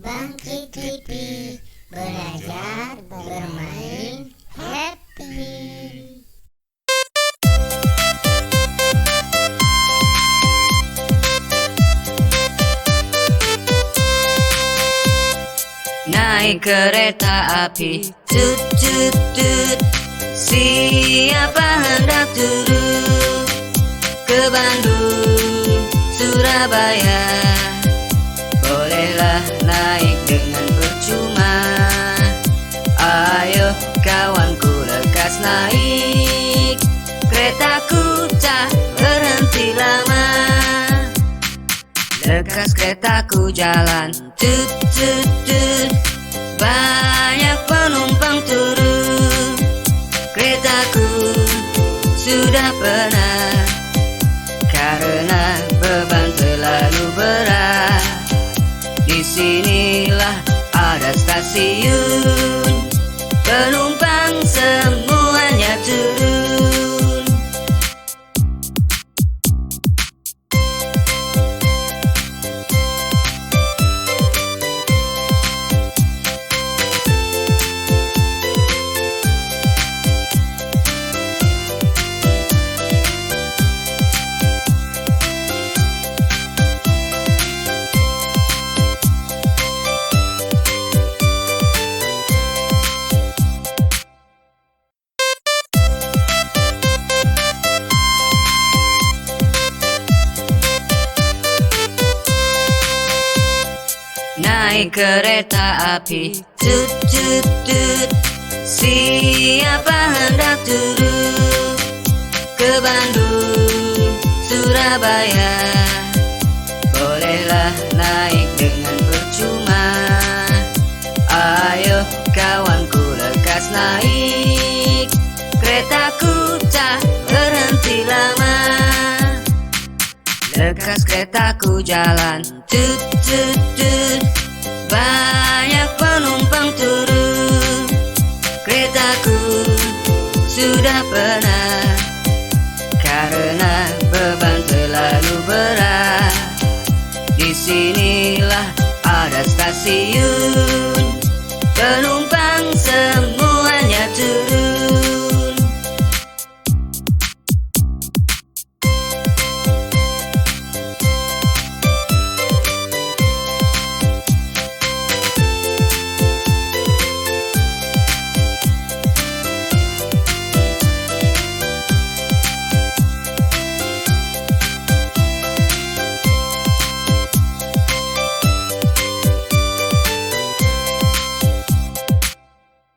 Bangkit TV, belajar, bermain, happy. Naik kereta api, tut tut tut. Siapa hendak turun ke Bandung, Surabaya? Bolehlah naik dengan percuma. Ayo kawanku lekas naik, keretaku tak berhenti lama. Lekas keretaku jalan, tut tut tut. Banyak penumpang turun, keretaku sudah penat karena beban terlalu berat. Disinilah ada stasiun, penumpang semuanya turun. Naik kereta api, tut tut tut. Siapa hendak turun ke Bandung, Surabaya? Bolehlah naik dengan percuma. Ayo kawanku lekas naik, keretaku tak berhenti lama. Lekas keretaku jalan, tut tut tut. Banyak penumpang turun, keretaku sudah penat karena beban terlalu berat. Disinilah ada stasiun, penumpang semua